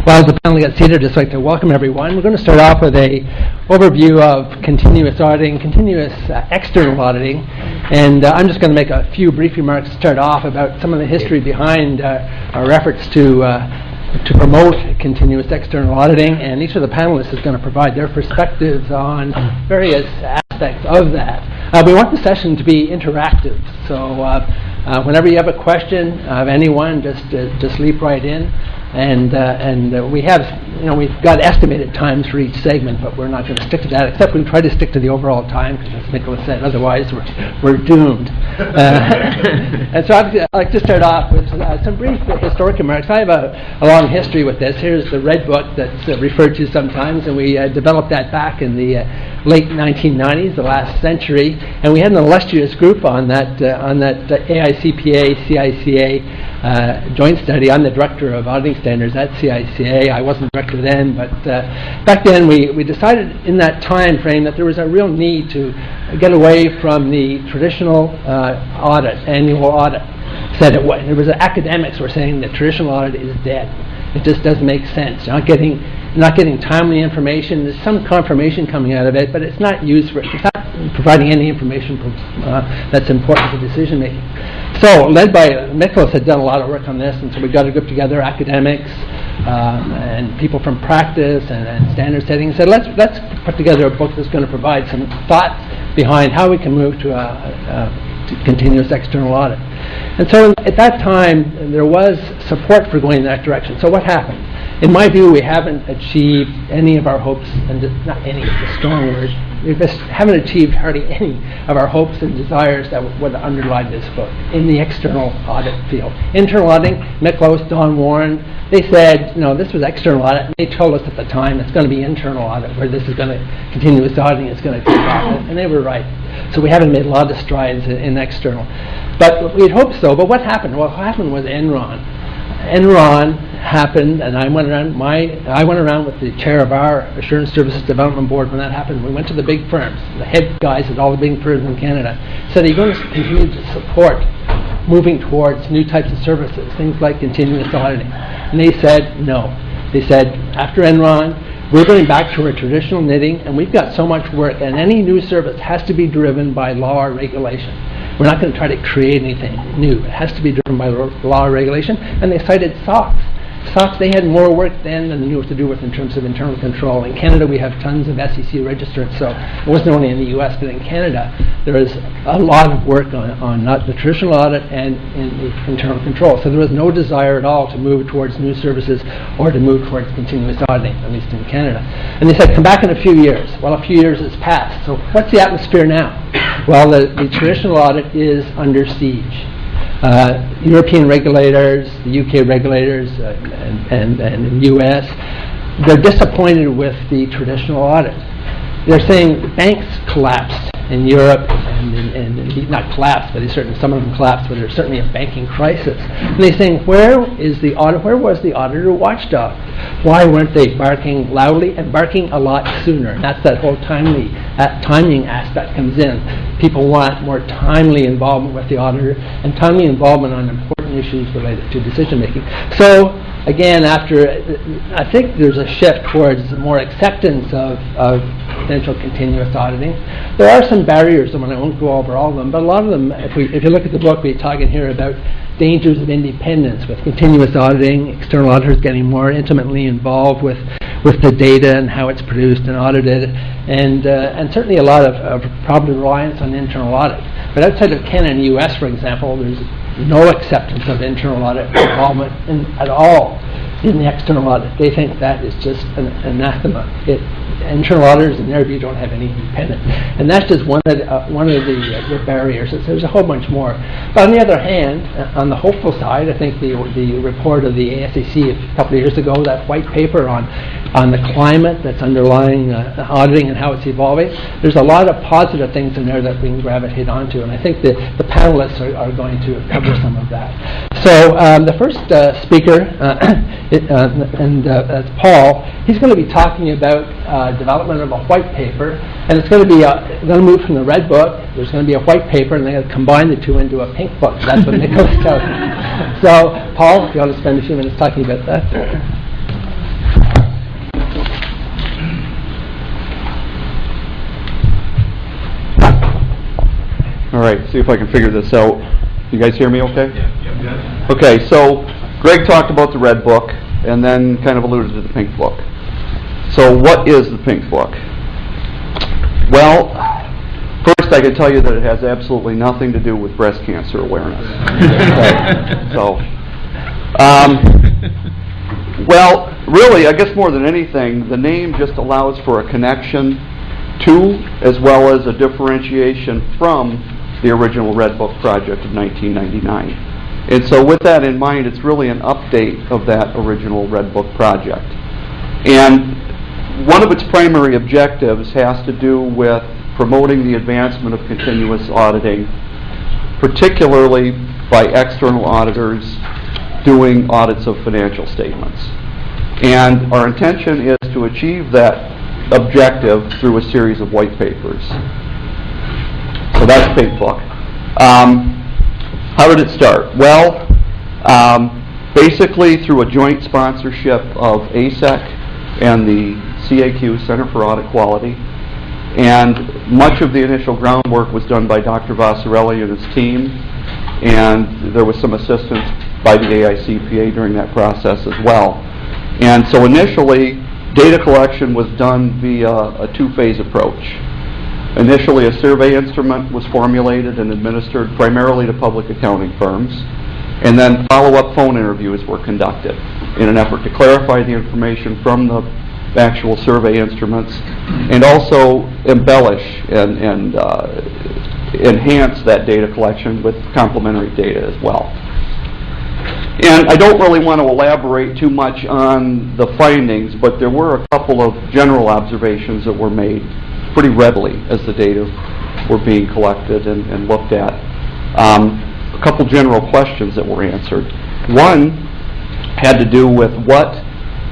Well, as the panel gets seated, I'd just like to welcome everyone. We're going to start off with a overview of continuous auditing, continuous external auditing, and I'm just going to make a few brief remarks to start off about some of the history behind our efforts to promote continuous external auditing, and each of the panelists is going to provide their perspectives on various aspects of that. We want the session to be interactive, so whenever you have a question of anyone, just leap right in. And we have, we've got estimated times for each segment, but we're not going to stick to that, except we try to stick to the overall time, because as Nicholas said, otherwise we're doomed. And so I'd like to start off with some brief historic remarks. I have a long history with this. Here's the red book that's referred to sometimes, and we developed that back in the late 1990s, the last century, and we had an illustrious group on that AICPA-CICA joint study. I'm the director of auditing standards at CICA. I wasn't director then, but back then we decided in that time frame that there was a real need to get away from the traditional annual audit. Said it was. There was academics were saying that traditional audit is dead. It just doesn't make sense. You're not getting timely information. There's some confirmation coming out of it, but it's not used it's not providing any information that's important for decision making. So, led by Nicholas, had done a lot of work on this, and so we got a group together, academics and people from practice and standard setting, and said let's put together a book that's going to provide some thoughts behind how we can move to continuous external audit. And so at that time there was support for going in that direction. So what happened? In my view, we haven't achieved any of our hopes, and not any is a strong word, we just haven't achieved hardly any of our hopes and desires that would underlie this book in the external audit field. Internal auditing, Nicholas, Don Warren, they said, this was external audit, and they told us at the time it's going to be internal audit, where this is going to, continuous auditing is going to take off, and they were right. So we haven't made a lot of strides in external. But we'd hoped so, but what happened? Well, what happened was Enron. Enron happened, and I went around with the chair of our Assurance Services Development Board when that happened. We went to the big firms, the head guys at all the big firms in Canada, said, are you going to continue to support moving towards new types of services, things like continuous auditing? And they said no. They said, after Enron, we're going back to our traditional knitting, and we've got so much work, and any new service has to be driven by law or regulation. We're not going to try to create anything new. It has to be driven by law or regulation. And they cited SOX. SOX, they had more work then than they knew what to do with in terms of internal control. In Canada, we have tons of SEC registrants, so it wasn't only in the U.S., but in Canada, there is a lot of work on not the traditional audit and in the internal control. So there was no desire at all to move towards new services or to move towards continuous auditing, at least in Canada. And they said, come back in a few years. Well, a few years has passed. So what's the atmosphere now? Well, the traditional audit is under siege. European regulators, the UK regulators, and the US, they're disappointed with the traditional audit. They're saying banks collapsed in Europe, and not collapsed, but some of them collapsed, but there's certainly a banking crisis. And they're saying, where was the auditor watchdog? Why weren't they barking loudly and barking a lot sooner? And that's that whole timing aspect comes in. People want more timely involvement with the auditor and timely involvement on important issues related to decision making. So again, I think there's a shift towards more acceptance of potential continuous auditing. There are some barriers, and I won't go over all of them, but a lot of them, if you look at the book, we talk in here about dangers of independence with continuous auditing, external auditors getting more intimately involved with the data and how it's produced and audited, and certainly a lot of probably reliance on internal audit. But outside of Canada and the US, for example, there's no acceptance of internal audit involvement at all in the external audit. They think that is just an anathema. Internal auditors, in their view, don't have any independence, and that's just one of the barriers. There's a whole bunch more. But on the other hand, on the hopeful side, I think the report of the ASAC a couple of years ago, that white paper on the climate that's underlying auditing and how it's evolving, there's a lot of positive things in there that we can gravitate onto, and I think the panelists are going to cover some of that. So the first speaker, that's Paul. He's going to be talking about development of a white paper, and it's going to be going to move from the red book. There's going to be a white paper, and they're going to combine the two into a pink book. That's what Nicholas tells me. So, Paul, if you want to spend a few minutes talking about that. All right, see if I can figure this out. You guys hear me okay? Yeah. Okay, so Greg talked about the red book and then kind of alluded to the pink book. So what is the pink book? Well, first I can tell you that it has absolutely nothing to do with breast cancer awareness. Okay. So, well, really, I guess more than anything, the name just allows for a connection to, as well as a differentiation from, the original Red Book project of 1999. And so with that in mind, it's really an update of that original Red Book project. And one of its primary objectives has to do with promoting the advancement of continuous auditing, particularly by external auditors doing audits of financial statements. And our intention is to achieve that objective through a series of white papers. So that's Pink Book. How did it start? Well, basically through a joint sponsorship of ASEC and the CAQ, Center for Audit Quality. And much of the initial groundwork was done by Dr. Vassarelli and his team. And there was some assistance by the AICPA during that process as well. And so initially, data collection was done via a two-phase approach. Initially, a survey instrument was formulated and administered primarily to public accounting firms, and then follow-up phone interviews were conducted in an effort to clarify the information from the actual survey instruments and also embellish and enhance that data collection with complementary data as well. And I don't really want to elaborate too much on the findings, but there were a couple of general observations that were made pretty readily as the data were being collected and looked at. A couple general questions that were answered. One had to do with what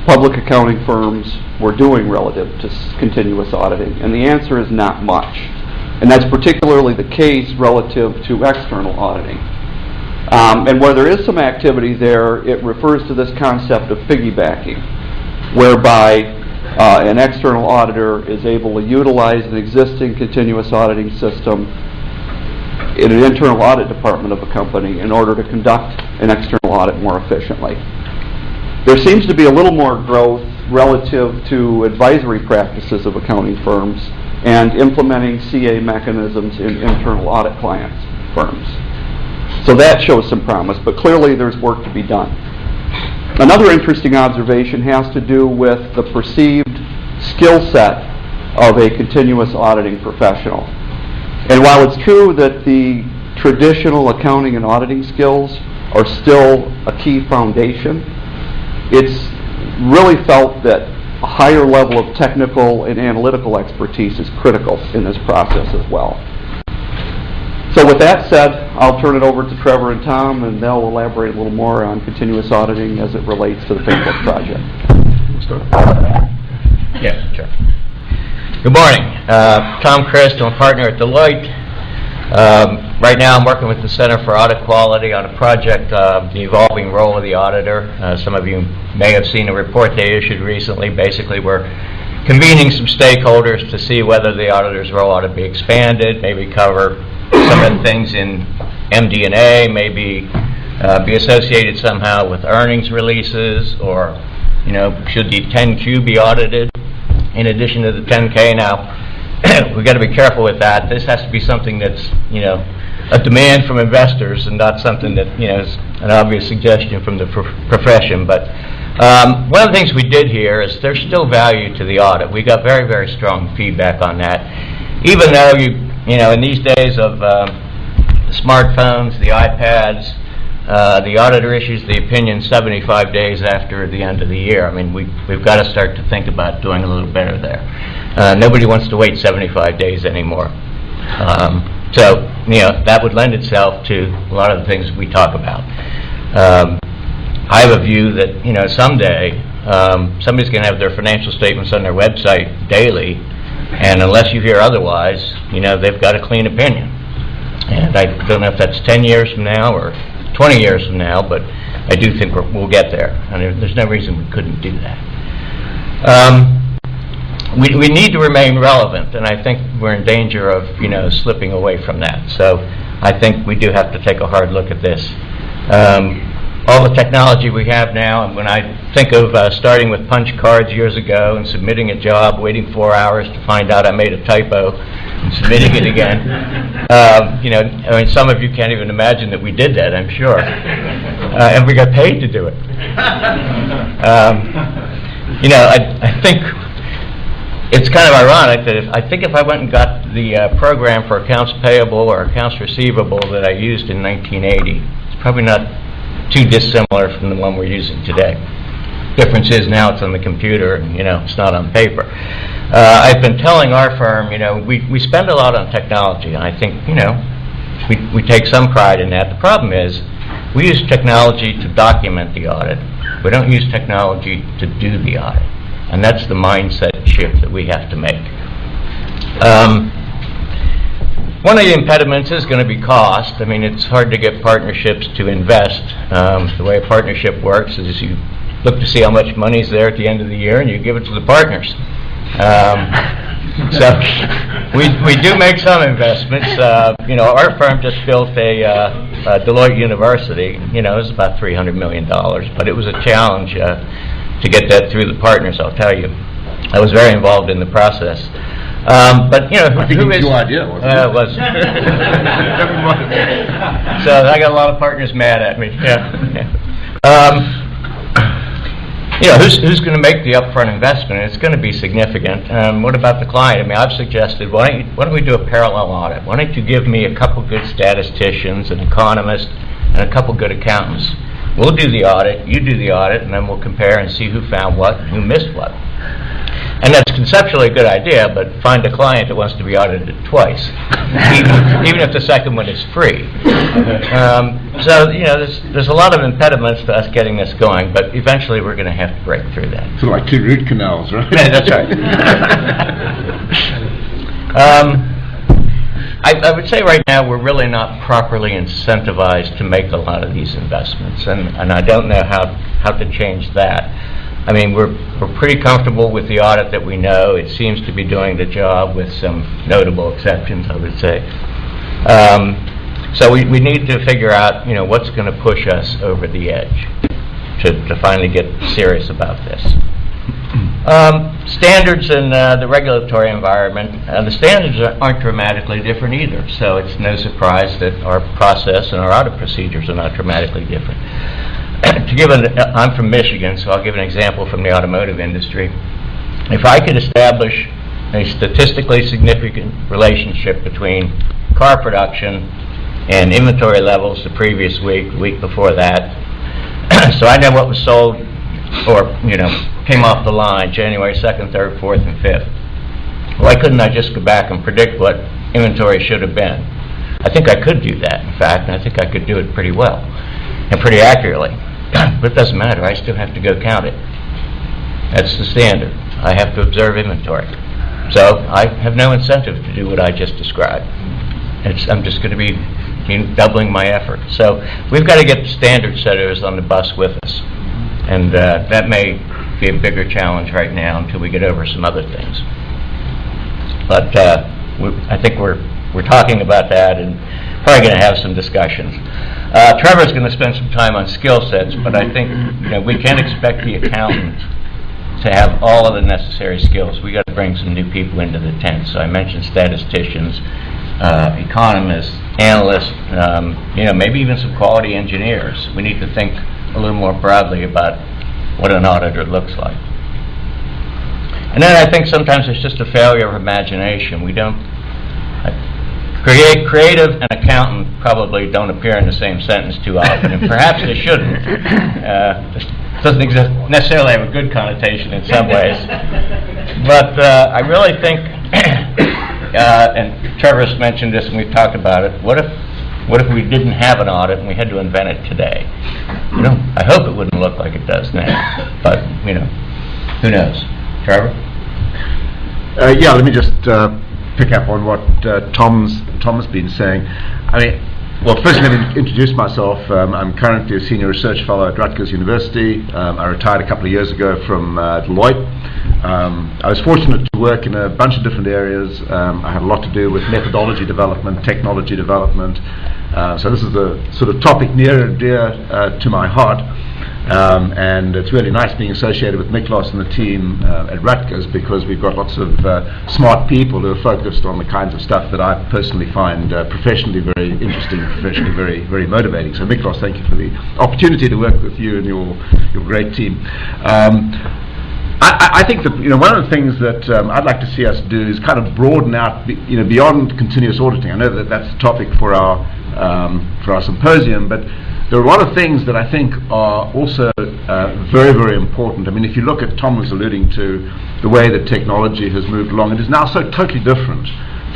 public accounting firms were doing relative to continuous auditing, and the answer is not much. And that's particularly the case relative to external auditing. And where there is some activity there, it refers to this concept of piggybacking, whereby an external auditor is able to utilize an existing continuous auditing system in an internal audit department of a company in order to conduct an external audit more efficiently. There seems to be a little more growth relative to advisory practices of accounting firms and implementing CA mechanisms in internal audit clients' firms. So that shows some promise, but clearly there's work to be done. Another interesting observation has to do with the perceived skill set of a continuous auditing professional. And while it's true that the traditional accounting and auditing skills are still a key foundation, it's really felt that a higher level of technical and analytical expertise is critical in this process as well. So with that said, I'll turn it over to Trevor and Tom, and they'll elaborate a little more on continuous auditing as it relates to the Pink Book project. Yeah, sure. Good morning. Tom Christ, I'm a partner at Deloitte. Right now I'm working with the Center for Audit Quality on a project, the evolving role of the auditor. Some of you may have seen a report they issued recently. Basically, we're convening some stakeholders to see whether the auditor's role ought to be expanded, maybe cover some of the things in MD&A, maybe be associated somehow with earnings releases, or should the 10Q be audited in addition to the 10K? Now, we've got to be careful with that. This has to be something that's a demand from investors and not something that is an obvious suggestion from the profession. But one of the things we did here is there's still value to the audit. We got very, very strong feedback on that, even though in these days of the smartphones, the iPads, the auditor issues the opinion 75 days after the end of the year. I mean, we've got to start to think about doing a little better there. Nobody wants to wait 75 days anymore. So that would lend itself to a lot of the things we talk about. I have a view that someday somebody's going to have their financial statements on their website daily, and unless you hear otherwise, they've got a clean opinion. And I don't know if that's 10 years from now or 20 years from now, but I do think we'll get there, and there's no reason we couldn't do that. we need to remain relevant, and I think we're in danger of, slipping away from that. So I think we do have to take a hard look at this. All the technology we have now, and when I think of starting with punch cards years ago and submitting a job, waiting 4 hours to find out I made a typo, and submitting it again, some of you can't even imagine that we did that, I'm sure. And we got paid to do it. I think it's kind of ironic that if I went and got the program for accounts payable or accounts receivable that I used in 1980, it's probably not too dissimilar from the one we're using today. Difference is now it's on the computer and, it's not on paper. I've been telling our firm, we spend a lot on technology, and I think, we take some pride in that. The problem is we use technology to document the audit. We don't use technology to do the audit. And that's the mindset shift that we have to make. One of the impediments is going to be cost. I mean, it's hard to get partnerships to invest. The way a partnership works is you look to see how much money's there at the end of the year, and you give it to the partners. So we do make some investments. Our firm just built a Deloitte University. It was about $300 million, but it was a challenge to get that through the partners, I'll tell you. I was very involved in the process. But, I think it was your idea, wasn't it? It was. So I got a lot of partners mad at me. Who's going to make the upfront investment? It's going to be significant. What about the client? I mean, I've suggested, why don't we do a parallel audit? Why don't you give me a couple good statisticians, an economist, and a couple good accountants? We'll do the audit, you do the audit, and then we'll compare and see who found what and who missed what. And that's conceptually a good idea, but find a client that wants to be audited twice, even if the second one is free. So, there's a lot of impediments to us getting this going, but eventually we're going to have to break through that. So like 2 root canals, right? Yeah, that's right. I would say right now we're really not properly incentivized to make a lot of these investments, and I don't know how to change that. I mean, we're pretty comfortable with the audit that we know. It seems to be doing the job with some notable exceptions, I would say. So we need to figure out, what's going to push us over the edge to finally get serious about this. Standards in the regulatory environment, the standards aren't dramatically different either, so it's no surprise that our process and our audit procedures are not dramatically different. I'm from Michigan, so I'll give an example from the automotive industry. If I could establish a statistically significant relationship between car production and inventory levels the previous week, the week before that, so I know what was sold or, came off the line January 2nd, 3rd, 4th, and 5th. Why couldn't I just go back and predict what inventory should have been? I think I could do that, in fact, and I think I could do it pretty well and pretty accurately. But it doesn't matter. I still have to go count it. That's the standard. I have to observe inventory. So I have no incentive to do what I just described. I'm just going to be doubling my effort. So we've got to get the standard setters on the bus with us. And that may be a bigger challenge right now until we get over some other things. But I think we're talking about that and probably going to have some discussions. Trevor's going to spend some time on skill sets, but I think we can't expect the accountant to have all of the necessary skills. We got to bring some new people into the tent. So I mentioned statisticians, economists, analysts, maybe even some quality engineers. We need to think a little more broadly about what an auditor looks like. And then I think sometimes it's just a failure of imagination. We don't. Creative and accountant probably don't appear in the same sentence too often, and perhaps they shouldn't. It doesn't necessarily have a good connotation in some ways. But I really think, and Trevor's mentioned this and we've talked about it, what if we didn't have an audit and we had to invent it today? I hope it wouldn't look like it does now, but, who knows? Trevor? Let me just pick up on what Tom's been saying. First let me introduce myself. I'm currently a senior research fellow at Rutgers University. I retired a couple of years ago from Deloitte. I was fortunate to work in a bunch of different areas. I had a lot to do with methodology development, technology development. So this is a sort of topic near and dear to my heart. And it's really nice being associated with Miklos and the team at Rutgers, because we've got lots of smart people who are focused on the kinds of stuff that I personally find professionally very interesting, professionally very, very motivating. So Miklos, thank you for the opportunity to work with you and your great team. I think that one of the things that I'd like to see us do is kind of broaden out beyond continuous auditing. I know that that's the topic for our symposium, but there are a lot of things that I think are also very, very important. I mean, if you look at, Tom was alluding to the way that technology has moved along, it is now so totally different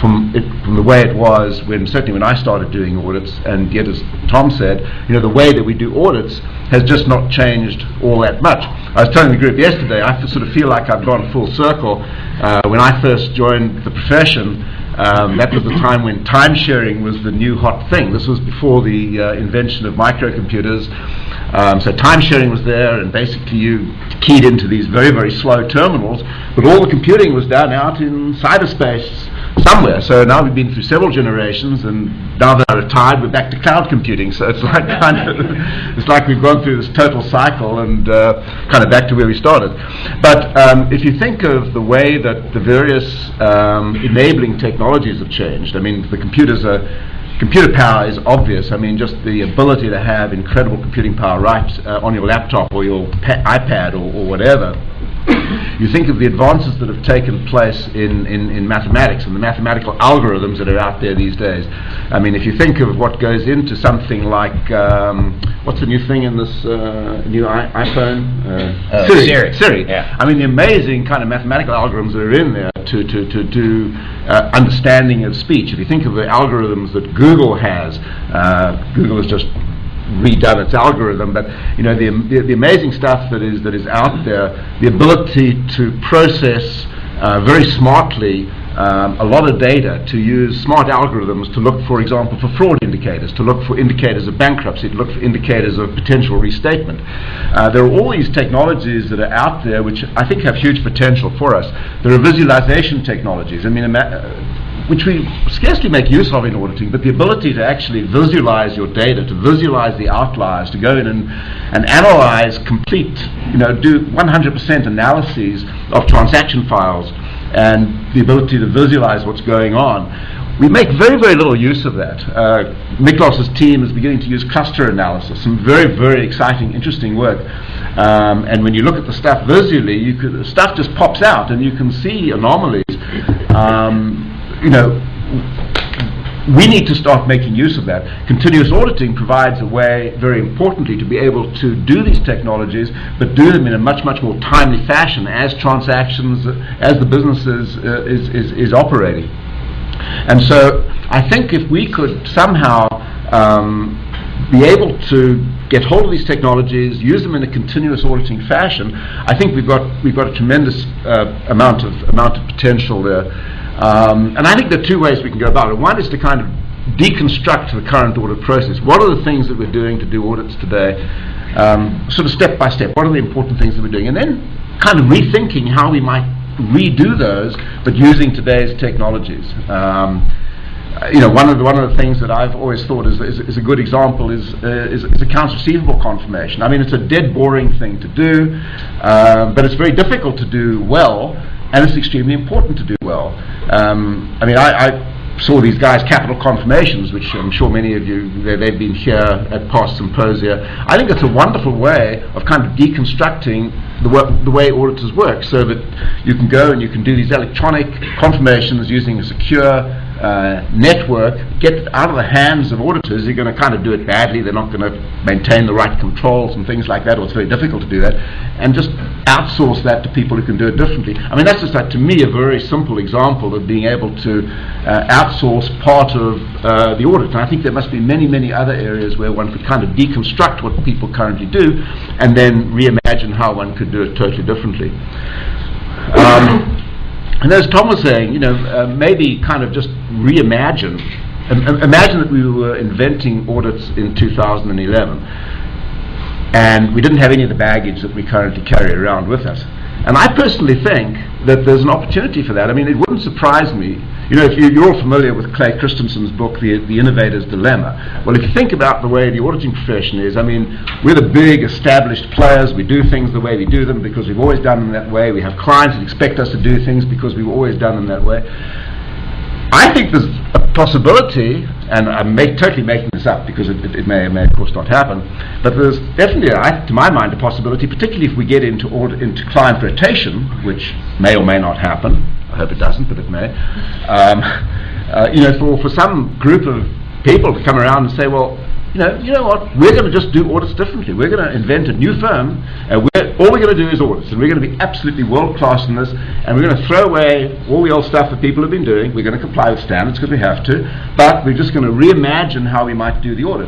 from the way it was certainly when I started doing audits, and yet, as Tom said, the way that we do audits has just not changed all that much. I was telling the group yesterday, I sort of feel like I've gone full circle. When I first joined the profession, that was the time when time sharing was the new hot thing. This was before the invention of microcomputers. So time sharing was there, and basically you keyed into these very, very slow terminals, but all the computing was done out in cyberspace somewhere. So now we've been through several generations, and now that I'm retired, we're back to cloud computing. So it's like it's like we've gone through this total cycle and kind of back to where we started. But if you think of the way that the various enabling technologies have changed, I mean, the computer power is obvious. I mean, just the ability to have incredible computing power right on your laptop or your iPad or whatever. You think of the advances that have taken place in mathematics and the mathematical algorithms that are out there these days. I mean, if you think of what goes into something like, what's the new thing in this new iPhone? Siri. Yeah. I mean, the amazing kind of mathematical algorithms that are in there to do understanding of speech. If you think of the algorithms that Google has, Google has just redone its algorithm, but the amazing stuff that is out there, the ability to process very smartly a lot of data, to use smart algorithms to look, for example, for fraud indicators, to look for indicators of bankruptcy, to look for indicators of potential restatement. There are all these technologies that are out there which I think have huge potential for us. There are visualization technologies. I mean, which we scarcely make use of in auditing, but the ability to actually visualize your data, to visualize the outliers, to go in and analyze complete, do 100% analyses of transaction files, and the ability to visualize what's going on. We make very, very little use of that. Miklos's team is beginning to use cluster analysis, some very, very exciting, interesting work. And when you look at the stuff visually, the stuff just pops out, and you can see anomalies. We need to start making use of that. Continuous auditing provides a way, very importantly, to be able to do these technologies, but do them in a much, much more timely fashion as transactions, as the business is operating. And so I think if we could somehow be able to get hold of these technologies, use them in a continuous auditing fashion, I think we've got a tremendous amount of potential there. And I think there are two ways we can go about it. One is to kind of deconstruct the current audit process. What are the things that we're doing to do audits today, sort of step by step? What are the important things that we're doing? And then kind of rethinking how we might redo those, but using today's technologies. One of the things that I've always thought is a good example is accounts receivable confirmation. I mean, it's a dead boring thing to do, but it's very difficult to do well, and it's extremely important to do well. I saw these guys' capital confirmations, which I'm sure many of you, they've been here at past symposia. I think it's a wonderful way of kind of deconstructing the way auditors work, so that you can go and you can do these electronic confirmations using a secure network, get it out of the hands of auditors. You're going to kind of do it badly, they're not going to maintain the right controls and things like that, or it's very difficult to do that, and just outsource that to people who can do it differently. I mean, that's just like, to me, a very simple example of being able to outsource part of the audit. And I think there must be many, many other areas where one could kind of deconstruct what people currently do and then reimagine how one could do it totally differently. And as Tom was saying, maybe kind of just reimagine. Imagine that we were inventing audits in 2011, and we didn't have any of the baggage that we currently carry around with us. And I personally think that there's an opportunity for that. I mean, it wouldn't surprise me. You know, if you're all familiar with Clay Christensen's book, The Innovator's Dilemma. Well, if you think about the way the auditing profession is, I mean, we're the big established players. We do things the way we do them because we've always done them that way. We have clients that expect us to do things because we've always done them that way. I think there's a possibility, and I'm totally making this up because it may of course not happen, but there's definitely, to my mind, a possibility, particularly if we get into client rotation, which may or may not happen. I hope it doesn't, but it may. You know, for some group of people to come around and say, well, you know what, we're going to just do audits differently. We're going to invent a new firm, and all we're going to do is audits, and we're going to be absolutely world-class in this, and we're going to throw away all the old stuff that people have been doing. We're going to comply with standards because we have to, but we're just going to reimagine how we might do the audit.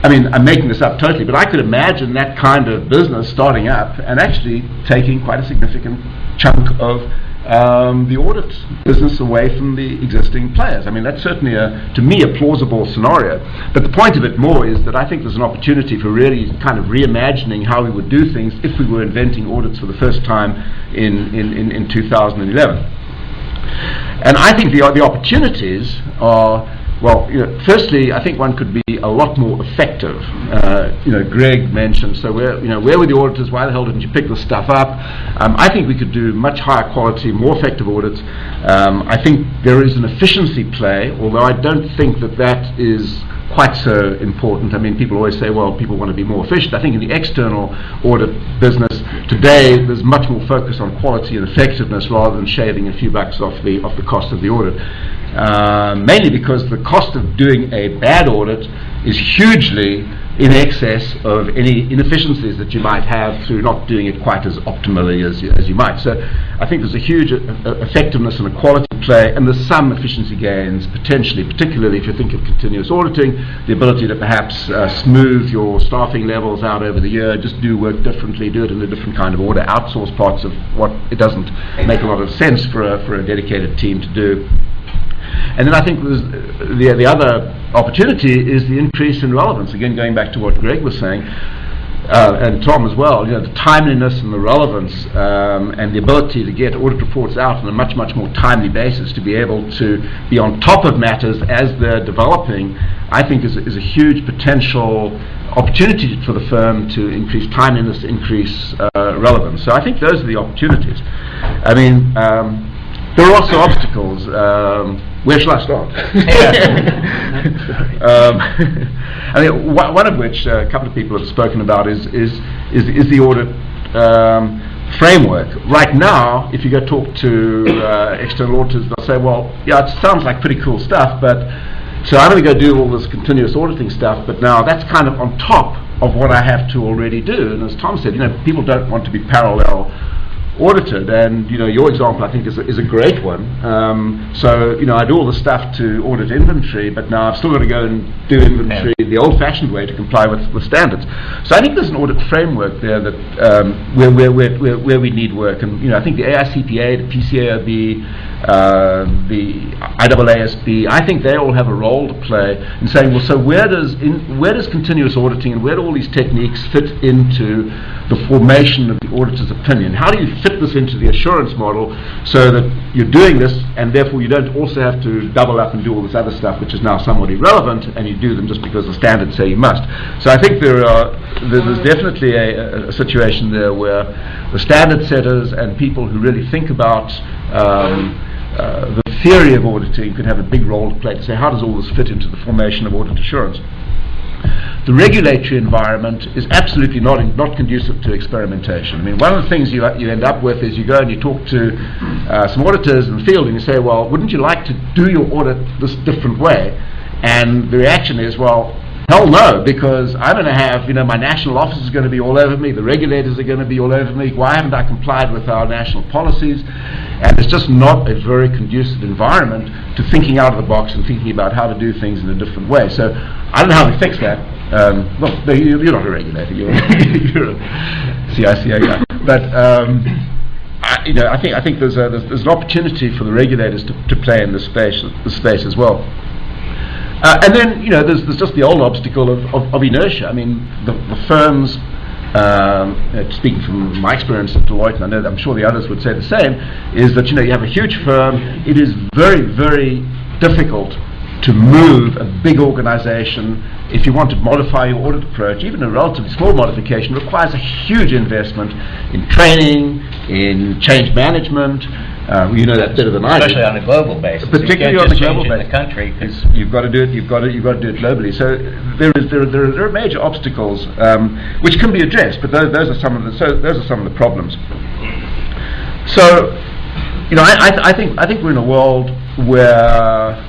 I mean, I'm making this up totally, but I could imagine that kind of business starting up and actually taking quite a significant chunk of the audit business away from the existing players. I mean, that's certainly, to me, a plausible scenario. But the point of it more is that I think there's an opportunity for really kind of reimagining how we would do things if we were inventing audits for the first time in 2011. And I think the opportunities are, well, you know, firstly, I think one could be a lot more effective. You know, Greg mentioned, so where were the auditors? Why the hell didn't you pick this stuff up? I think we could do much higher quality, more effective audits. I think there is an efficiency play, although I don't think that is quite so important. I mean, people always say, well, people want to be more efficient. I think in the external audit business today, there's much more focus on quality and effectiveness rather than shaving a few bucks off the cost of the audit. Mainly because the cost of doing a bad audit is hugely in excess of any inefficiencies that you might have through not doing it quite as optimally as you might. So I think there's a huge effectiveness and a quality play, and there's some efficiency gains potentially, particularly if you think of continuous auditing, the ability to perhaps smooth your staffing levels out over the year, just do work differently, do it in a different kind of order, outsource parts of what it doesn't make a lot of sense for a dedicated team to do. And then I think the other opportunity is the increase in relevance. Again, going back to what Greg was saying, and Tom as well, you know, the timeliness and the relevance and the ability to get audit reports out on a much, much more timely basis, to be able to be on top of matters as they're developing, I think is a huge potential opportunity for the firm to increase timeliness, increase relevance. So I think those are the opportunities. I mean, there are also obstacles. Where shall I start? I mean, one of which a couple of people have spoken about is the audit framework. Right now, if you go talk to external auditors, they'll say, well, yeah, it sounds like pretty cool stuff, but so I'm going to go do all this continuous auditing stuff, but now that's kind of on top of what I have to already do. And as Tom said, you know, people don't want to be parallel audited, and you know, your example I think is a great one. So you know, I do all the stuff to audit inventory, but now I've still got to go and do inventory the old-fashioned way to comply with standards. So I think there's an audit framework there that where we need work, and you know, I think the AICPA, the PCAOB, the IAASB, I think they all have a role to play in saying, well, so where does continuous auditing and where do all these techniques fit into the formation of the auditor's opinion? How do you fit this into the assurance model so that you're doing this and therefore you don't also have to double up and do all this other stuff which is now somewhat irrelevant, and you do them just because the standards say you must? So I think there's definitely a situation there where the standard setters and people who really think about the theory of auditing could have a big role to play to say, how does all this fit into the formation of audit assurance? The regulatory environment is absolutely not conducive to experimentation. I mean, one of the things you end up with is you go and you talk to some auditors in the field and you say, well, wouldn't you like to do your audit this different way? And the reaction is, well, hell no, because I'm going to have, you know, my national office is going to be all over me, the regulators are going to be all over me, why haven't I complied with our national policies? And it's just not a very conducive environment to thinking out of the box and thinking about how to do things in a different way. So I don't know how we fix that. Well, you're not a regulator, you're a CICA guy. But I think there's an opportunity for the regulators to play in this space as well. And then, you know, there's just the old obstacle of inertia. I mean, the firms speaking from my experience at Deloitte, and I'm sure the others would say the same, is that you have a huge firm. It is very, very difficult to move a big organization. If you want to modify your audit approach, even a relatively small modification requires a huge investment in training, in change management. You know that better than I do. Especially on a global basis. Particularly on the global basis. In the country, because you've got to do it. You've got to do it globally. So there are major obstacles which can be addressed, but those are some of the problems. So, I think we're in a world where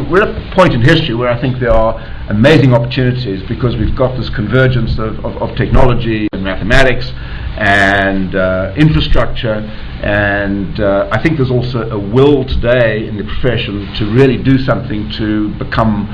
we're at a point in history where I think there are amazing opportunities, because we've got this convergence of technology and mathematics and infrastructure, and I think there's also a will today in the profession to really do something to become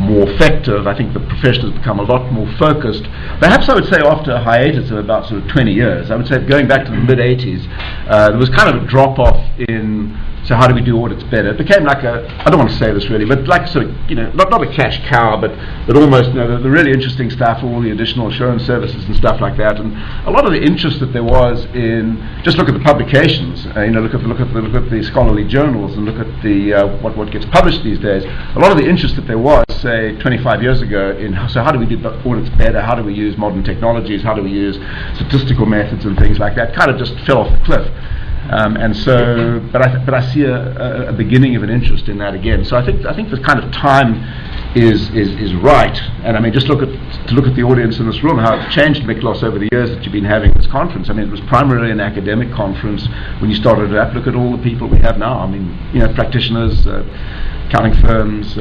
more effective. I think the profession has become a lot more focused. Perhaps I would say after a hiatus of about sort of 20 years, I would say going back to the mid-80s, there was kind of a drop-off in, so how do we do audits better? It became like I don't want to say this really, but like sort of, not a cash cow, but almost, the really interesting stuff, all the additional assurance services and stuff like that. And a lot of the interest that there was in, just look at the publications, look at the scholarly journals and look at the what gets published these days. A lot of the interest that there was, say 25 years ago, in so how do we do audits better? How do we use modern technologies? How do we use statistical methods and things like that? Kind of just fell off the cliff. But I see a beginning of an interest in that again. So I think the kind of time is right. And I mean, just look at the audience in this room, how it's changed, Miklos, over the years that you've been having this conference. I mean, it was primarily an academic conference when you started it up. Look at all the people we have now. I mean, practitioners, accounting firms,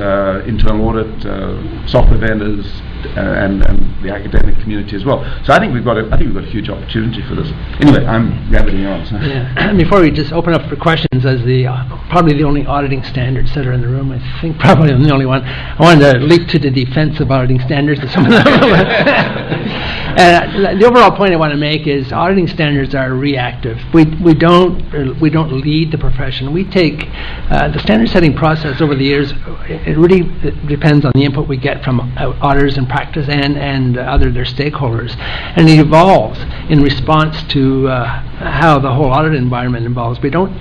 internal audit, software vendors, and the academic community as well. So I think we've got a huge opportunity for this. Anyway, I'm rabbiting on. So. Yeah. Before we just open up for questions, as probably the only auditing standards setter in the room, I think probably I'm the only one, I wanted to leap to the defense of auditing standards. Some of them. The overall point I want to make is auditing standards are reactive. We don't lead the profession. We take the standard setting process over the years. It really depends on the input we get from auditors in practice and other their stakeholders, and it evolves in response to how the whole audit environment evolves. We don't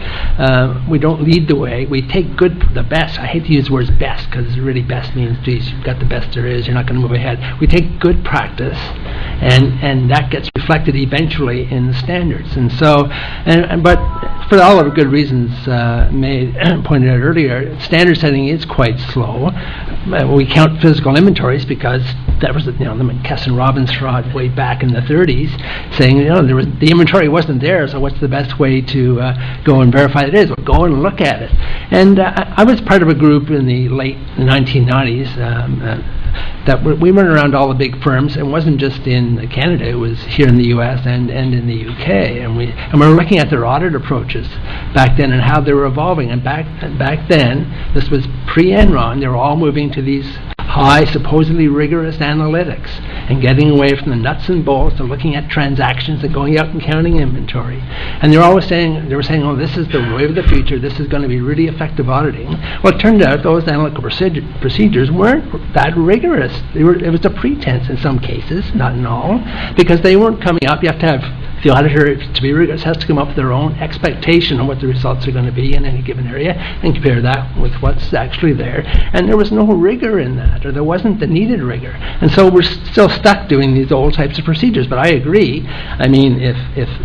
lead the way. We take the best. I hate to use the words best, because really best means, geez, you've got the best there is. You're not going to move ahead. We take good practice, and that gets reflected eventually in the standards. And so, but for all of the good reasons pointed out earlier, standard setting is quite slow. We count physical inventories because that was the McKesson-Robbins fraud way back in the 30s, saying the inventory wasn't there, so what's the best way to go and verify it is? Well, go and look at it. And I was part of a group in the late 1990s that we went around all the big firms. It wasn't just in Canada; it was here in the U.S. and in the U.K. And we were looking at their audit approaches back then and how they were evolving. And back then, this was pre-Enron. They were all moving to these high, supposedly rigorous analytics and getting away from the nuts and bolts of looking at transactions and going out and counting inventory. And they were saying, oh, this is the way of the future. This is going to be really effective auditing. Well, it turned out those analytical procedures weren't that rigorous. It was a pretense in some cases, not in all, because they weren't coming up. You have to have the auditor, to be rigorous, has to come up with their own expectation of what the results are going to be in any given area and compare that with what's actually there. And there was no rigor in that, or there wasn't the needed rigor. And so we're still stuck doing these old types of procedures. But I agree. I mean, if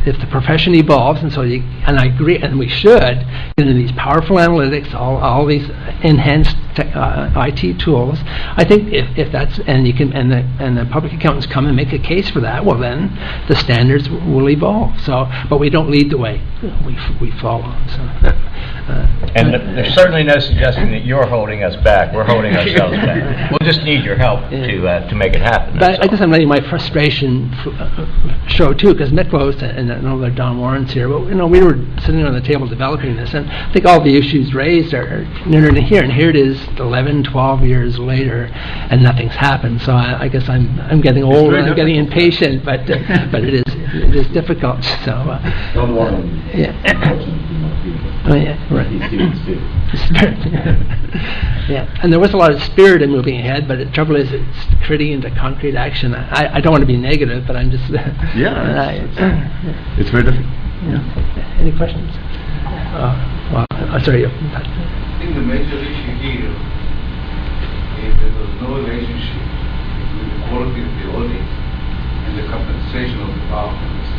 the profession evolves, and I agree, and we should, these powerful analytics, all these enhanced IT tools. I think if that's, and the public accountants come and make a case for that, well then the standards will evolve. So, but we don't lead the way; we follow. So, and there's certainly no suggesting that you're holding us back. We're holding ourselves back. We'll just need your help to make it happen. But I guess I'm letting my frustration show too, because Miklos and I know that Don Warren's here, but we were sitting on the table developing this, and I think all the issues raised are near to here, and here it is 11, 12 years later, and nothing's happened. So I guess I'm getting old and I'm getting impatient, but it is. it is difficult. So, Don't worry. yeah. Oh, yeah, right. Spirit. Yeah, and there was a lot of spirit in moving ahead, but the trouble is it's turning into concrete action. I don't want to be negative, but I'm just... It's very difficult. Yeah. Any questions? Sorry. I think the major issue here is there was no relationship between the quality of the audit and the compensation of the partners.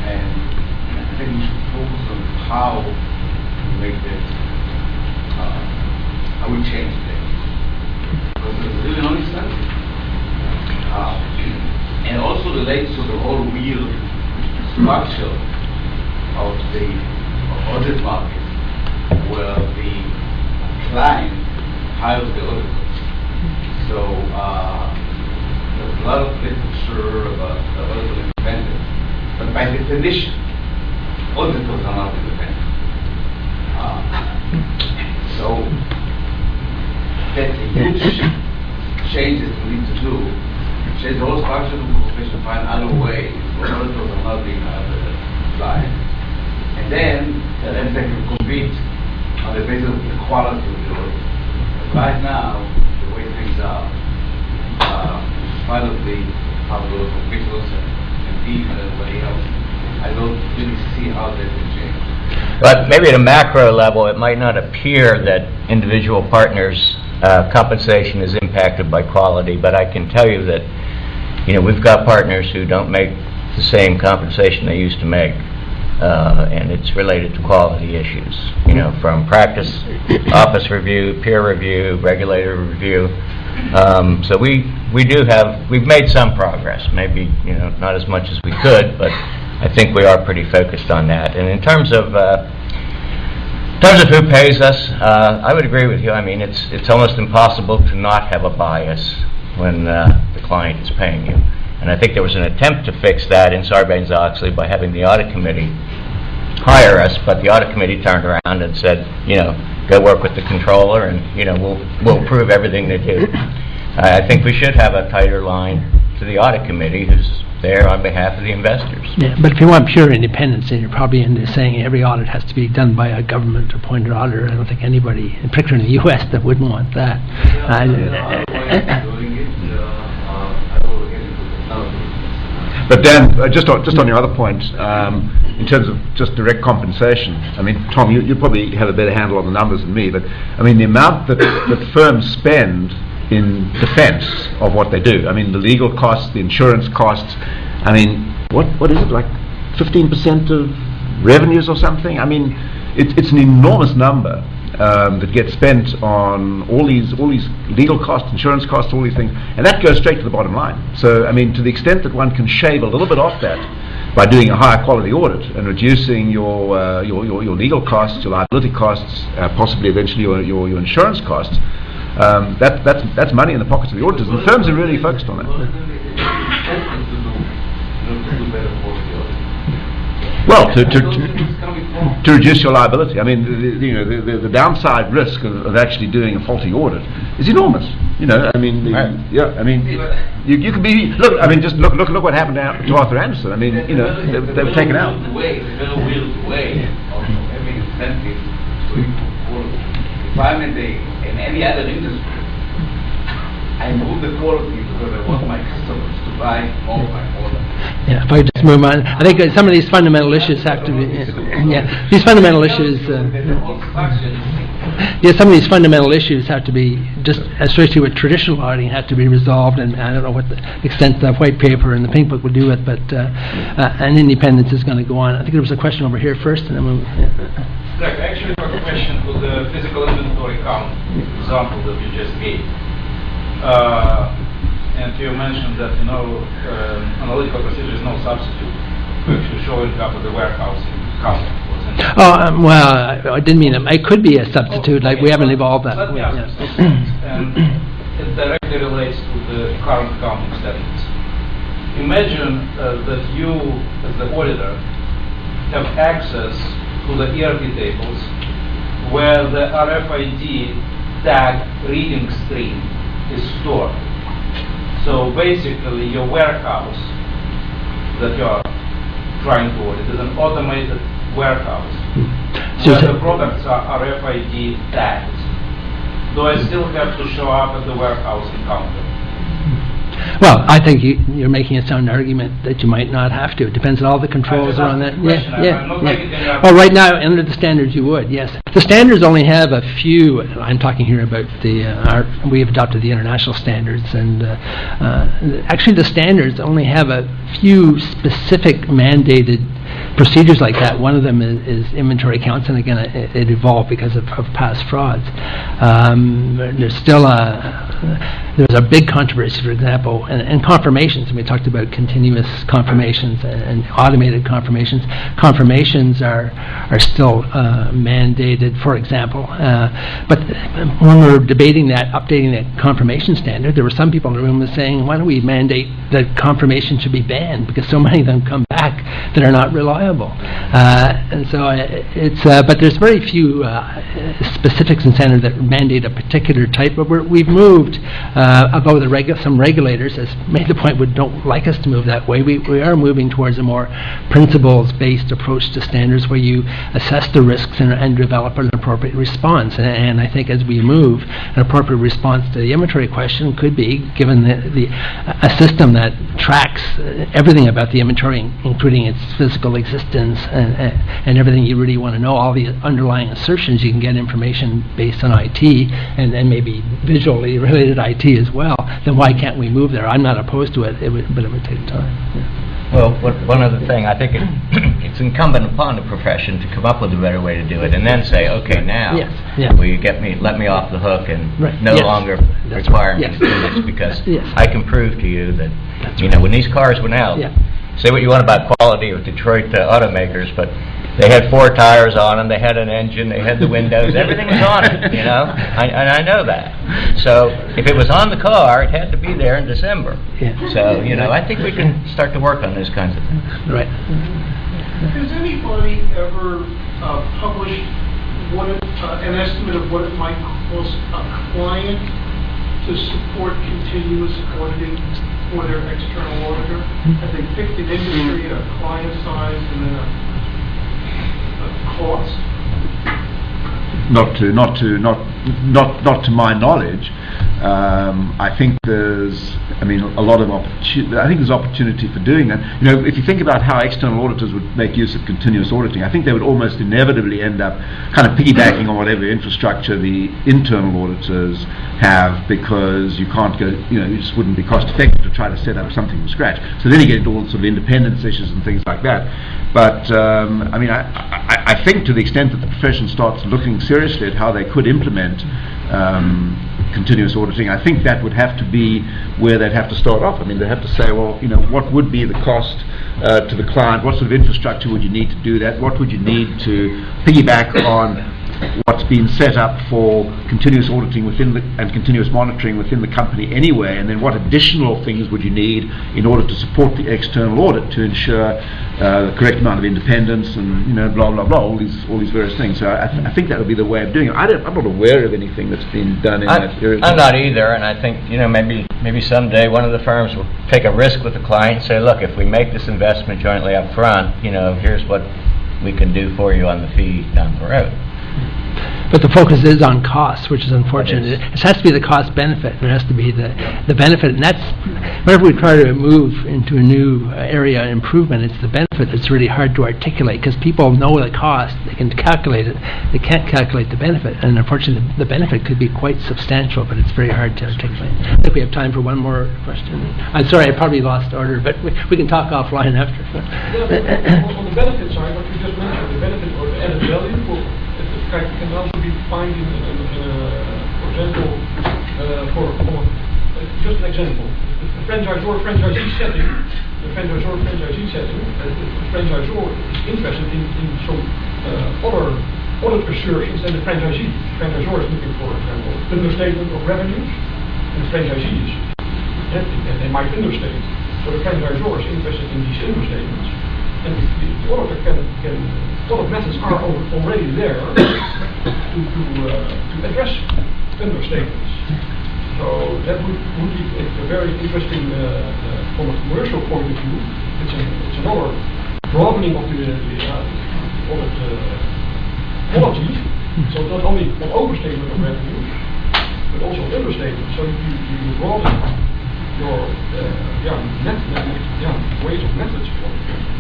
And I think we should focus on how to make that, how we change that. Because there's really no incentive. And also relates to the whole real structure of the audit market, where the client hires the auditors. So there's a lot of literature about the auditor independence, but by definition, auditors are not independent. So that's a huge changes we need to do. Change the whole structure of the profession, find other ways where auditors are not being hired client. And then they can compete on the basis of the quality of the audit. Right now, the way things are, part of the public officials and team and everybody else, I don't really see how that will change. But maybe at a macro level, it might not appear that individual partners' compensation is impacted by quality, but I can tell you that, we've got partners who don't make the same compensation they used to make. And it's related to quality issues, from practice, office review, peer review, regulator review. So we've made some progress, maybe, not as much as we could, but I think we are pretty focused on that. And in terms of who pays us, I would agree with you. I mean, it's almost impossible to not have a bias when the client is paying you. And I think there was an attempt to fix that in Sarbanes-Oxley by having the audit committee hire us, but the audit committee turned around and said, go work with the controller, and we'll approve everything they do. I think we should have a tighter line to the audit committee, who's there on behalf of the investors. Yeah, but if you want pure independence, then you're probably into saying every audit has to be done by a government-appointed auditor. I don't think anybody, in particular in the U.S., that wouldn't want that. But Dan, just on your other point, in terms of just direct compensation, I mean, Tom, you probably have a better handle on the numbers than me, but I mean, the amount that firms spend in defense of what they do, I mean, the legal costs, the insurance costs, I mean, what is it, like 15% of revenues or something? I mean, it's an enormous number that gets spent on all these legal costs, insurance costs, all these things, and that goes straight to the bottom line. So, I mean, to the extent that one can shave a little bit off that by doing a higher quality audit and reducing your legal costs, your liability costs, possibly eventually your insurance costs, that's money in the pockets of the auditors. And the firms are really focused on that. Well, to reduce your liability. I mean, the downside risk of actually doing a faulty audit is enormous. I mean, yeah. I mean, you could be just look what happened to Arthur Anderson. I mean, they were taken out. The way of having incentives to improve quality. If I'm in any other industry, I improve the quality because I want my customers to buy more of my product. Yeah, if I just move on, I think some of these fundamental issues have to be. These fundamental issues. Some of these fundamental issues have to be just, especially with traditional auditing, have to be resolved. And I don't know what the extent the white paper and the pink book will do it, but and independence is going to go on. I think there was a question over here first, and then we'll. Greg, I actually have a question to the physical inventory count example that you just gave. And you mentioned that analytical procedure is no substitute for actually showing up at the warehouse in count. Well, I didn't mean it. It could be a substitute. Like we haven't evolved that. And it directly relates to the current accounting standards. Imagine that you, as the auditor, have access to the ERP tables where the RFID tag reading stream is stored. So basically your warehouse that you are trying to audit is an automated warehouse So where is the products are RFID tagged. Do I still have to show up at the warehouse and counter? Well, I think you're making a sound argument that you might not have to. It depends on all the controls around that. I'm not making any Well, right now, under the standards, you would, yes. The standards only have a few. I'm talking here about we have adopted the international standards, and actually the standards only have a few specific mandated procedures like that. One of them is inventory counts, and again, it evolved because of past frauds. There's a big controversy, for example, and confirmations, and we talked about continuous confirmations and automated confirmations. Confirmations are still mandated, for example. But when we were debating that, updating that confirmation standard, there were some people in the room saying, why don't we mandate that confirmation should be banned, because so many of them come back that are not reliable. And so but there's very few specifics in standard that mandate a particular type. But we've moved, although some regulators has made the point we don't like us to move that way. We are moving towards a more principles-based approach to standards, where you assess the risks and develop an appropriate response. And I think as we move, an appropriate response to the inventory question could be, given a system that tracks everything about the inventory, including its physical existence and everything you really want to know, all the underlying assertions. You can get information based on IT and maybe visually related IT as well. Then why can't we move there? I'm not opposed to it, but it would take time. Yeah. Well, one other thing, I think it's incumbent upon the profession to come up with a better way to do it, and then say, okay, now, will you let me off the hook and longer require me to do this, because I can prove to you that, when these cars went out, say what you want about quality of Detroit automakers, but they had 4 tires on them, they had an engine, they had the windows, everything was on it, and I know that. So if it was on the car, it had to be there in December. So, I think we can start to work on those kinds of things. Right. Has anybody ever published an estimate of what it might cost a client to support continuous auditing for their external auditor? Have they picked an industry, a client size, and then a cost? Not to my knowledge. I think there's a lot of opportunity. I think there's opportunity for doing that. If you think about how external auditors would make use of continuous auditing, I think they would almost inevitably end up kind of piggybacking on whatever infrastructure the internal auditors have, because you can't go, it just wouldn't be cost effective to try to set up something from scratch. So then you get into all sorts of independence issues and things like that. But I think to the extent that the profession starts looking seriously at how they could implement continuous auditing, I think that would have to be where they'd have to start off. They'd have to say, well, what would be the cost to the client? What sort of infrastructure would you need to do that? What would you need to piggyback on what's been set up for continuous auditing and continuous monitoring within the company anyway? And then what additional things would you need in order to support the external audit to ensure the correct amount of independence and blah blah blah, all these various things. So I think that would be the way of doing it. I'm not aware of anything that's been done in that area. I'm not either, and I think maybe someday one of the firms will take a risk with the client and say, look, if we make this investment jointly up front, here's what we can do for you on the fee down the road. But the focus is on cost, which is unfortunate. It has to be the cost benefit. There has to be the benefit, and that's whenever we try to move into a new area of improvement, it's the benefit that's really hard to articulate, because people know the cost, they can calculate it, they can't calculate the benefit, and unfortunately the benefit could be quite substantial, but it's very hard to articulate. I think we have time for one more question. I'm sorry, I probably lost order, but we can talk offline after. On the benefit side, what you just mentioned, the benefit or the added value can also be defined for example, just an example, the franchisee setting, the franchisor is interested in some other audit assertions than the franchisee. The franchisor is looking for example, understatement of revenues, and the franchisee is, and they might understate. So the franchisor is interested in these understatements. And the auditor can a lot of methods are already there to address understatements. So that would be a very interesting from a commercial point of view, it's another broadening of the audit quality. So not only an overstatement of revenues, but also understatement. So you broaden your ways of methods for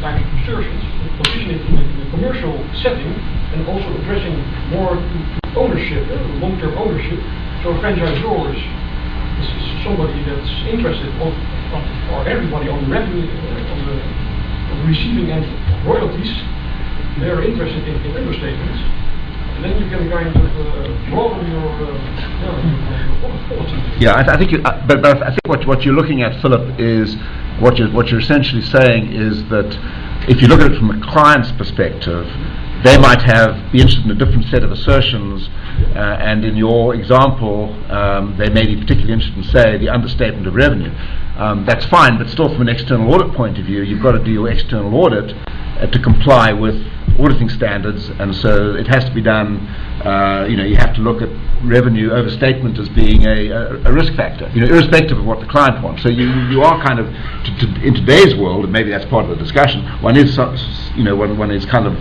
type of assertions, position it in a commercial setting, and also addressing more to ownership, long-term ownership. So a franchisor is somebody that's interested or everybody on the revenue, on the receiving end of royalties. They're interested in understatements. And then you can kind of broaden your quality. Yeah, I think. But I think what you're looking at, Philip, is what you're essentially saying is that if you look at it from a client's perspective, they might be interested in a different set of assertions, and in your example, they may be particularly interested in, say, the understatement of revenue. That's fine, but still, from an external audit point of view, you've got to do your external audit to comply with auditing standards, and so it has to be done. You have to look at revenue overstatement as being a risk factor, irrespective of what the client wants. So you are kind of in today's world, and maybe that's part of the discussion. One is one is kind of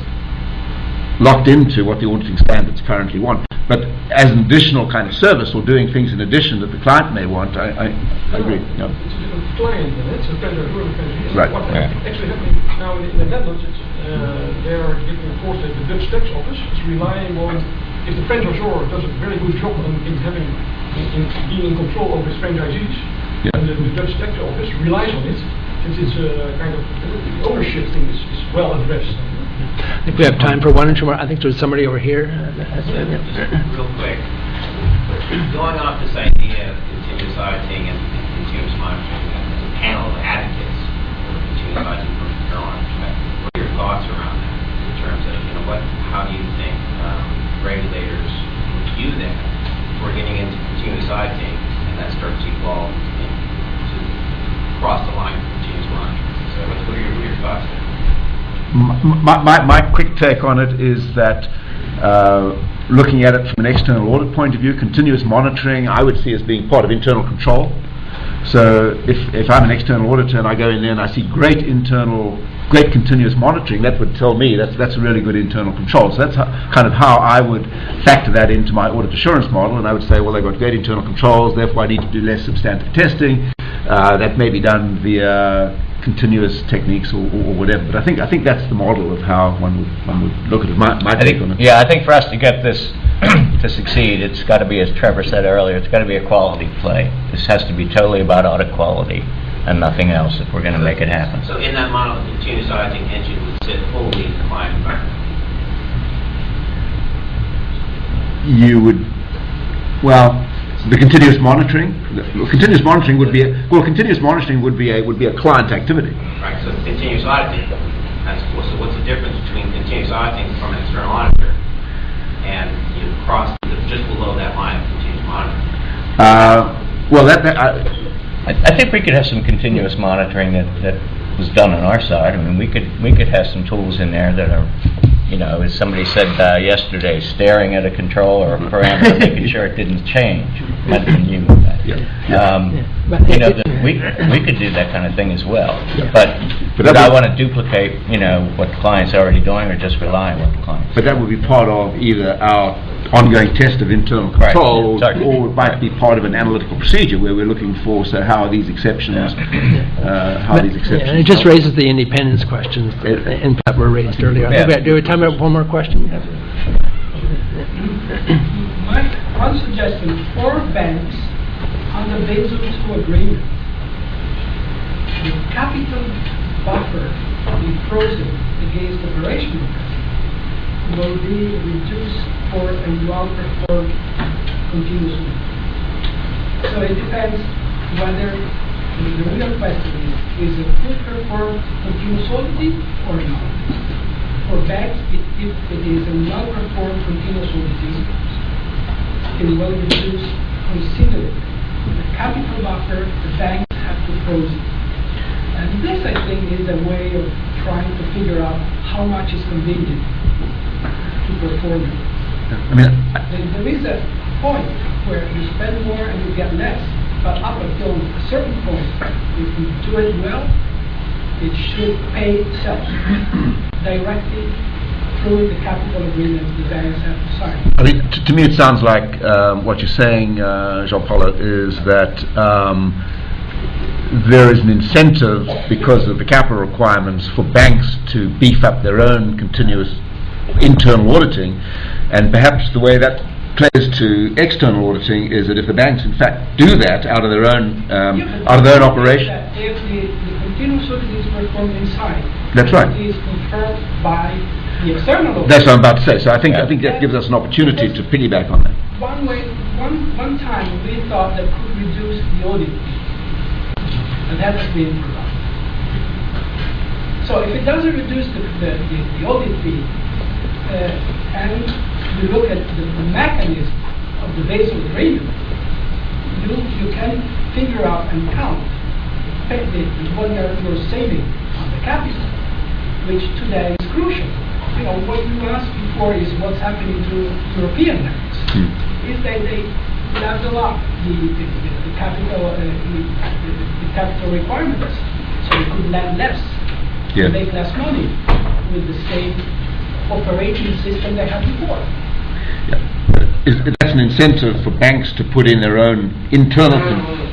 locked into what the auditing standards currently want. But as an additional kind of service, or doing things in addition that the client may want, I agree. No. It's a different client, and it's a franchisor. Right. What actually happening now in the Netherlands, they are giving a course that the Dutch tax office is relying on, if the franchisor does a very good job in being in control of his franchisees, and the Dutch tax office relies on it, since it's a kind of the ownership thing is well addressed. I think we have time for one or two more. I think there's somebody over here. Real quick, going off this idea of continuous auditing and continuous monitoring, as a panel of advocates for continuous auditing from an internal audit perspective, what are your thoughts around that in terms of, how do you think regulators would view that if we're getting into continuous auditing and that starts to evolve to cross the line of continuous monitoring? So what are your thoughts there? My quick take on it is that looking at it from an external audit point of view, continuous monitoring I would see as being part of internal control. So if I'm an external auditor and I go in there and I see great continuous monitoring, that would tell me that's a really good internal control. So that's kind of how I would factor that into my audit assurance model, and I would say, well, they've got great internal controls, therefore I need to do less substantive testing. That may be done via continuous techniques or whatever. But I think that's the model of how one would look at it. My take on it. Yeah, I think for us to get this to succeed, it's got to be, as Trevor said earlier, it's got to be a quality play. This has to be totally about audit quality and nothing else if we're going to make it happen. So in that model, the continuous auditing engine would sit fully in the client environment. You would, the continuous monitoring. Continuous monitoring would be a client activity. Right. So continuous auditing. So what's the difference between continuous auditing from an external auditor and cross just below that line of continuous monitoring? I think we could have some continuous monitoring that was done on our side. I mean, we could have some tools in there that are, as somebody said yesterday, staring at a control or a parameter, making sure it didn't change. Might have been you with that. We could do that kind of thing as well. But would I want to duplicate, what the client's already doing, or just rely on what the client's But that would be part of either our ongoing test of internal control, or it might be part of an analytical procedure where we're looking for, so how are these exceptions, and it just raises the independence questions that were raised earlier. I think do we have time for one more question? One suggestion for banks under Basel II agreement, the capital buffer be frozen against operational risk will be reduced for a well-performed continuous audit. So it depends whether the real question is it good performed continuous auditing or not. For banks, if it is a well-performed continuous auditing, it will reduce considerably the capital buffer the banks have to froze it. And this, I think, is a way of trying to figure out how much is convenient to perform it. I mean, There is a point where you spend more and you get less. but up until a certain point, if you do it well, it should pay itself directly through the capital agreement the banks have to sign. I think to me it sounds like what you're saying, Jean-Paul, is that there is an incentive because of the capital requirements for banks to beef up their own continuous internal auditing, and perhaps the way that plays to external auditing is that if the banks in fact do that out of their own operation. If the continuous audit is performed inside, that's right. It is confirmed by the external audit. That's what I'm about to say. So I think that gives us an opportunity to piggyback on that. One time we thought that could reduce the audit fee, and that has been forgotten. So if it doesn't reduce the audit fee, and you look at the mechanism of the Basel agreement, you can figure out and count what you're saving on the capital, which today is crucial. What you asked before is what's happening to European banks. If they develop the capital requirements, so they could lend less, make less money with the same operating system they had before. That's an incentive for banks to put in their own internal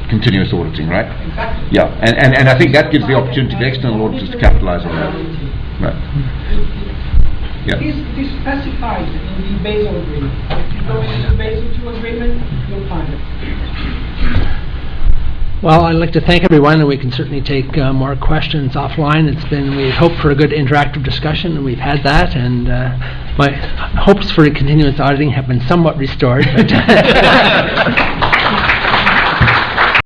continuous auditing, right? Exactly. Yeah, and I think that gives the opportunity for external auditors to capitalize on that. Right. Yeah. It is specified in the Basel agreement. If you go into the Basel II agreement, you'll find it. Well, I'd like to thank everyone, and we can certainly take more questions offline. We hope for a good interactive discussion, and we've had that, and my hopes for continuous auditing have been somewhat restored. But